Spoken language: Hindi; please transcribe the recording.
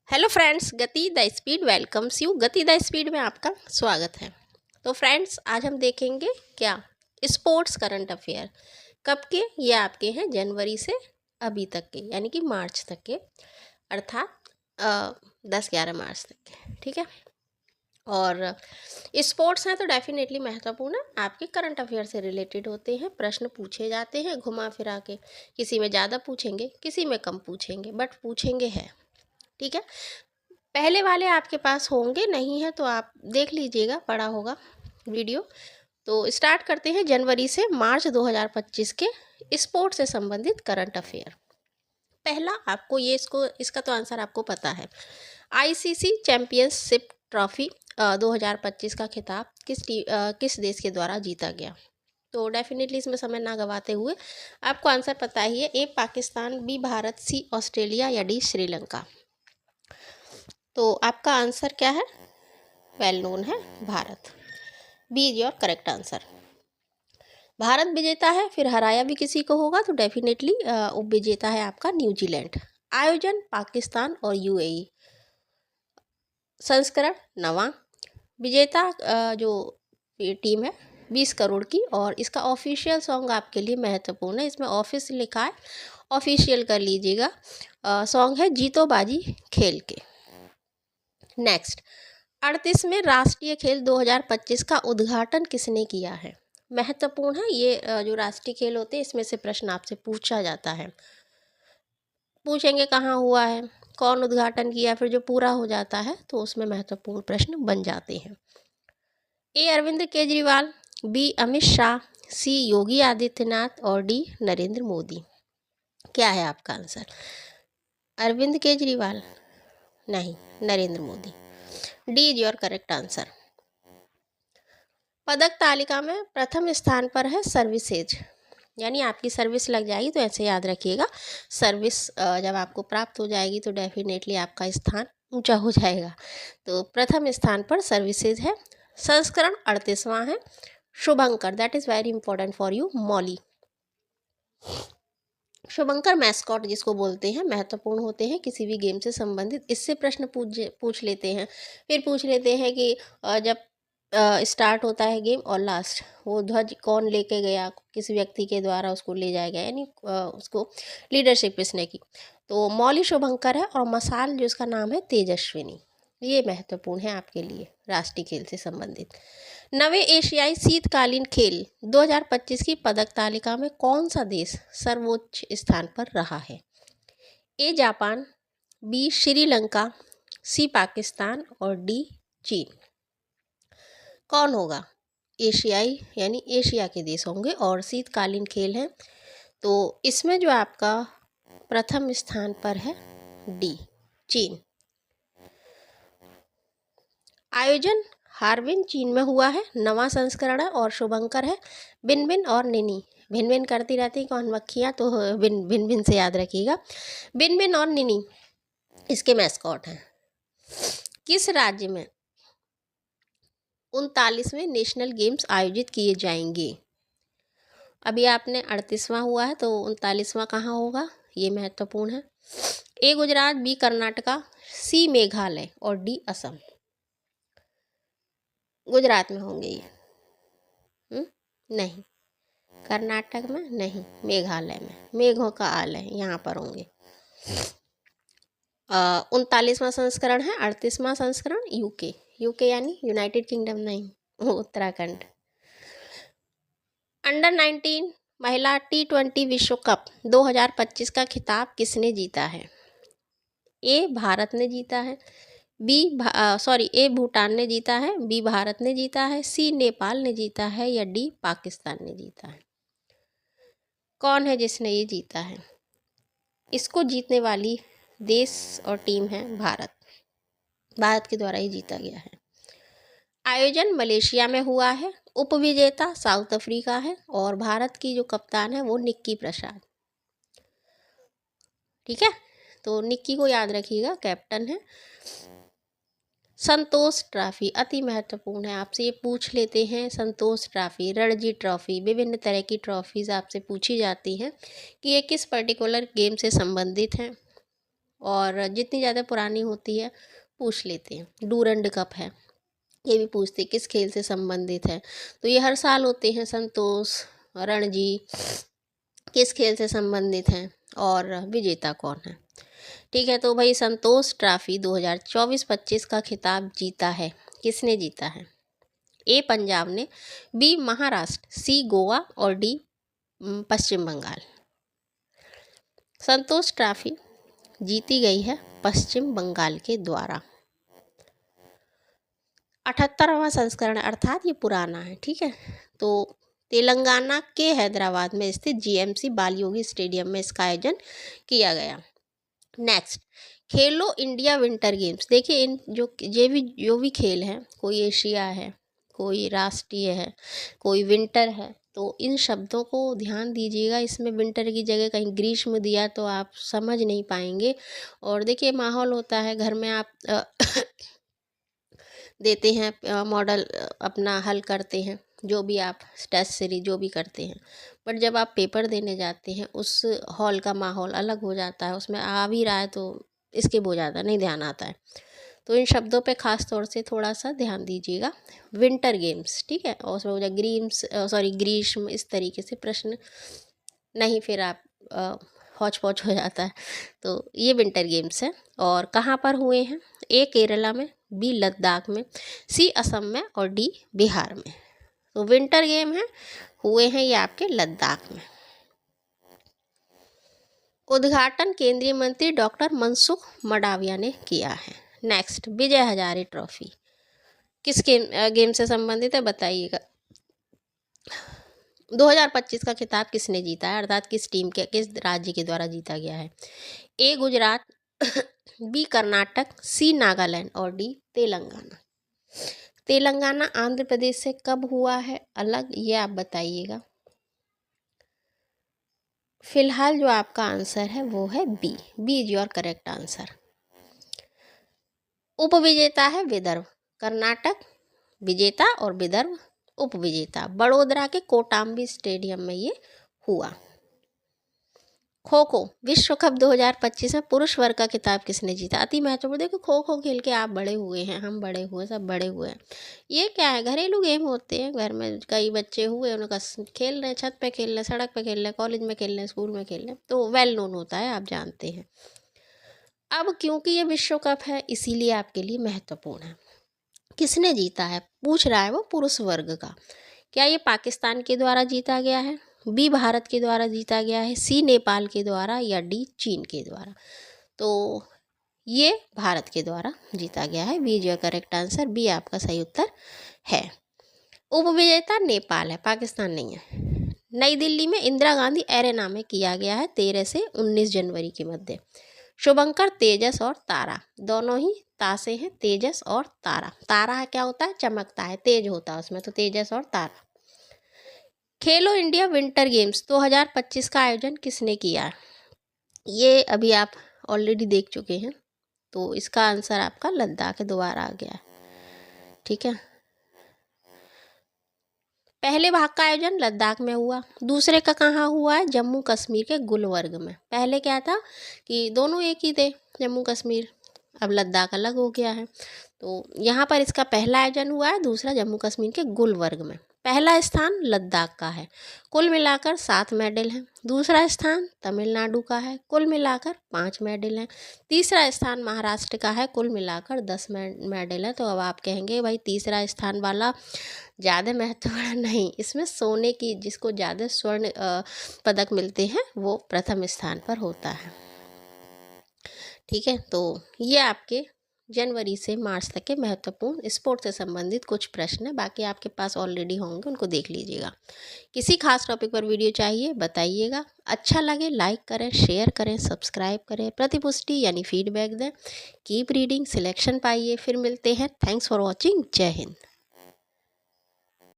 हेलो फ्रेंड्स, गति द स्पीड वेलकम्स यू। गति द स्पीड में आपका स्वागत है। तो फ्रेंड्स, आज हम देखेंगे क्या स्पोर्ट्स करंट अफेयर। कब के? ये आपके हैं जनवरी से अभी तक के, यानी कि मार्च तक के, अर्थात 10-11 मार्च तक के। ठीक है। और स्पोर्ट्स हैं तो डेफिनेटली महत्वपूर्ण है, आपके करंट अफेयर से रिलेटेड होते हैं। प्रश्न पूछे जाते हैं घुमा फिरा के, किसी में ज़्यादा पूछेंगे, किसी में कम पूछेंगे, बट पूछेंगे है। ठीक है। पहले वाले आपके पास होंगे, नहीं है तो आप देख लीजिएगा, पड़ा होगा वीडियो। तो स्टार्ट करते हैं जनवरी से मार्च 2025 के स्पोर्ट्स से संबंधित करंट अफेयर। पहला, आपको ये इसका तो आंसर आपको पता है। आईसीसी चैंपियनशिप ट्रॉफी 2025 का खिताब किस देश के द्वारा जीता गया? तो डेफिनेटली इसमें समय ना गवाते हुए आपको आंसर पता ही है। A Pakistan, B Bharat, C Australia या डी श्रीलंका। तो आपका आंसर क्या है? वेल नोन है Bharat. B is your correct answer. Bharat विजेता है, फिर हराया भी किसी को होगा तो डेफिनेटली उप विजेता है आपका न्यूजीलैंड। आयोजन पाकिस्तान और यूएई। संस्करण 9वां। विजेता जो टीम है 20 करोड़ की, और इसका ऑफिशियल सॉन्ग आपके लिए महत्वपूर्ण है। इसमें ऑफिस लिखा है, ऑफिशियल कर लीजिएगा। सॉन्ग है जीतो बाजी खेल के। नेक्स्ट, 38वें राष्ट्रीय खेल 2025 का उद्घाटन किसने किया है? महत्वपूर्ण है ये जो राष्ट्रीय खेल होते हैं, इसमें से प्रश्न आपसे पूछा जाता है। पूछेंगे कहाँ हुआ है, कौन उद्घाटन किया, फिर जो पूरा हो जाता है तो उसमें महत्वपूर्ण प्रश्न बन जाते हैं। ए अरविंद केजरीवाल, बी अमित शाह, सी योगी आदित्यनाथ और डी नरेंद्र मोदी। क्या है आपका आंसर? अरविंद केजरीवाल? नहीं, Narendra Modi. D is your correct answer. पदक तालिका में प्रथम स्थान पर है सर्विसेज, यानी आपकी सर्विस लग जाएगी तो ऐसे याद रखिएगा। सर्विस जब आपको प्राप्त हो जाएगी तो डेफिनेटली आपका स्थान ऊंचा हो जाएगा। तो प्रथम स्थान पर सर्विसेज है। संस्करण 38वां है। शुभंकर, that is very important for you. Mauli, शुभंकर मैस्कॉट जिसको बोलते हैं, महत्वपूर्ण होते हैं किसी भी गेम से संबंधित। इससे प्रश्न पूछ लेते हैं। फिर पूछ लेते हैं कि जब स्टार्ट होता है गेम और लास्ट, वो ध्वज कौन लेके गया, किस व्यक्ति के द्वारा उसको ले जाया गया, यानी उसको लीडरशिप किसने की। तो मौली शुभंकर है, और मसाल जो इसका नाम है तेजस्विनी। ये महत्वपूर्ण है आपके लिए राष्ट्रीय खेल से संबंधित। 9वें एशियाई शीतकालीन खेल 2025 की पदक तालिका में कौन सा देश सर्वोच्च स्थान पर रहा है? ए जापान, बी श्रीलंका, सी पाकिस्तान और डी चीन। कौन होगा? एशियाई यानी एशिया के देश होंगे और शीतकालीन खेल है, तो इसमें जो आपका प्रथम स्थान पर है डी, चीन। आयोजन हार्बिन चीन में हुआ है, 9वां संस्करण है, और शुभंकर है बिनबिन और निनी। भिन भिन करती रहती कौन मक्खियाँ, तो भिन भिन भिन से याद रखिएगा। बिनबिन और निनी इसके मैस्कॉट हैं। किस राज्य में 39वें नेशनल गेम्स आयोजित किए जाएंगे? अभी आपने 38वां हुआ है, तो 39वां कहाँ होगा, ये महत्वपूर्ण है। ए गुजरात, बी कर्नाटका, सी मेघालय और डी असम। गुजरात में होंगे ये। नहीं, कर्नाटक में नहीं, मेघालय में, मेघों का आलय यहाँ पर होंगे। 39वां संस्करण है। 38वां संस्करण यूके, यूके यानी यूनाइटेड किंगडम नहीं, उत्तराखंड। अंडर 19 महिला T20 विश्व कप 2025 का खिताब किसने जीता है? ए भारत ने जीता है, ए भूटान ने जीता है, बी भारत ने जीता है, सी नेपाल ने जीता है या डी पाकिस्तान ने जीता है। कौन है जिसने ये जीता है? इसको जीतने वाली देश और टीम है भारत। भारत के द्वारा ही जीता गया है। आयोजन मलेशिया में हुआ है। उपविजेता साउथ अफ्रीका है, और भारत की जो कप्तान है वो निक्की प्रसाद। ठीक है, तो निक्की को याद रखिएगा, कैप्टन है। संतोष ट्रॉफी अति महत्वपूर्ण है, आपसे ये पूछ लेते हैं। संतोष ट्रॉफी, रणजी ट्रॉफी, विभिन्न तरह की ट्रॉफीज़ आपसे पूछी जाती हैं कि ये किस पर्टिकुलर गेम से संबंधित हैं, और जितनी ज़्यादा पुरानी होती है पूछ लेते हैं। डूरंड कप है, ये भी पूछते हैं किस खेल से संबंधित है, तो ये हर साल होते हैं। संतोष, रणजी किस खेल से संबंधित हैं और विजेता कौन है। ठीक है, तो भाई संतोष ट्रॉफी 2024-25 का खिताब जीता है, किसने जीता है? ए पंजाब ने, बी महाराष्ट्र, सी गोवा और डी पश्चिम बंगाल। संतोष ट्रॉफी जीती गई है पश्चिम बंगाल के द्वारा। 78वां संस्करण, अर्थात ये पुराना है। ठीक है, तो तेलंगाना के हैदराबाद में स्थित जीएमसी बालयोगी स्टेडियम में इसका आयोजन किया गया। नेक्स्ट, खेलो इंडिया विंटर गेम्स। देखिए इन जो भी खेल हैं, कोई एशिया है, कोई राष्ट्रीय है, कोई विंटर है, तो इन शब्दों को ध्यान दीजिएगा। इसमें विंटर की जगह कहीं ग्रीष्म दिया तो आप समझ नहीं पाएंगे। और देखिए माहौल होता है, घर में आप देते हैं मॉडल, अपना हल करते हैं, जो भी आप टेस्ट सीरीज जो भी करते हैं, बट जब आप पेपर देने जाते हैं उस हॉल का माहौल अलग हो जाता है। उसमें आ भी रहा है तो इसके वो ज़्यादा नहीं ध्यान आता है, तो इन शब्दों पे ख़ास तौर से थोड़ा सा ध्यान दीजिएगा। विंटर गेम्स, ठीक है, और उसमें हो जाए ग्रीष्म, इस तरीके से प्रश्न नहीं, फिर आप हौच पौच हो जाता है। तो ये विंटर गेम्स हैं और कहाँ पर हुए हैं? ए केरला में, बी लद्दाख में, सी असम में और डी बिहार में। तो विंटर गेम है, हुए हैं ये आपके लद्दाख में। उद्घाटन केंद्रीय मंत्री डॉक्टर मनसुख मंडाविया ने किया है। नेक्स्ट, विजय हजारे ट्रॉफी किस गेम से संबंधित है बताइएगा। 2025 का खिताब किसने जीता है, अर्थात किस राज्य के द्वारा जीता गया है? ए गुजरात, बी कर्नाटक, सी नागालैंड और डी तेलंगाना। तेलंगाना आंध्र प्रदेश से कब हुआ है अलग, ये आप बताइएगा। फिलहाल जो आपका आंसर है वो है B. B is your correct answer. उपविजेता है विदर्भ, कर्नाटक विजेता और विदर्भ उपविजेता। बड़ोदरा के कोटाम्बी स्टेडियम में ये हुआ। खो खो विश्व कप 2025 में पुरुष वर्ग का खिताब किसने जीता? अति महत्वपूर्ण। देखो खो खो खेल के आप बड़े हुए हैं, हम बड़े हुए, सब बड़े हुए हैं। ये क्या है, घरेलू गेम होते हैं, घर में कई बच्चे हुए, उनका खेल रहे हैं, छत पे खेल रहे हैं, सड़क पे खेल रहे हैं, कॉलेज में खेल रहे हैं, स्कूल में खेल रहे हैं, तो वेल नोन होता है, आप जानते हैं। अब क्योंकि ये विश्व कप है इसीलिए आपके लिए महत्वपूर्ण है। किसने जीता है पूछ रहा है वो, पुरुष वर्ग का। क्या ये पाकिस्तान के द्वारा जीता गया है, बी भारत के द्वारा जीता गया है, सी नेपाल के द्वारा या डी चीन के द्वारा? तो ये भारत के द्वारा जीता गया है। B is your correct answer, B आपका सही उत्तर है। उपविजेता नेपाल है, पाकिस्तान नहीं है। नई दिल्ली में इंदिरा गांधी एरेना में किया गया है 13 से 19 जनवरी के मध्य। शुभंकर, तेजस और तारा, दोनों ही ता से हैं, तेजस और तारा। तारा क्या होता है, चमकता है, तेज होता है उसमें, तो तेजस और तारा। खेलो इंडिया विंटर गेम्स 2025 का आयोजन किसने किया? ये अभी आप ऑलरेडी देख चुके हैं, तो इसका आंसर आपका लद्दाख दोबारा आ गया। ठीक है, पहले भाग का आयोजन लद्दाख में हुआ, दूसरे का कहाँ हुआ है? जम्मू कश्मीर के गुलवर्ग में। पहले क्या था कि दोनों एक ही थे, जम्मू कश्मीर, अब लद्दाख अलग हो गया है। तो यहाँ पर इसका पहला आयोजन हुआ है, दूसरा जम्मू कश्मीर के गुलवर्ग में। पहला स्थान लद्दाख का है, कुल मिलाकर 7 मेडल हैं। दूसरा स्थान तमिलनाडु का है, कुल मिलाकर 5 मेडल हैं। तीसरा स्थान महाराष्ट्र का है, कुल मिलाकर 10 मेडल हैं। तो अब आप कहेंगे भाई तीसरा स्थान वाला ज़्यादा महत्वपूर्ण नहीं, इसमें सोने की, जिसको ज़्यादा स्वर्ण पदक मिलते हैं वो प्रथम स्थान पर होता है। ठीक है, तो ये आपके जनवरी से मार्च तक के महत्वपूर्ण स्पोर्ट्स से संबंधित कुछ प्रश्न हैं। बाकी आपके पास ऑलरेडी होंगे, उनको देख लीजिएगा। किसी खास टॉपिक पर वीडियो चाहिए बताइएगा। अच्छा लगे लाइक करें, शेयर करें, सब्सक्राइब करें, प्रतिपुष्टि यानी फीडबैक दें। कीप रीडिंग, सिलेक्शन पाइए। फिर मिलते हैं। Thanks for watching. जय हिंद।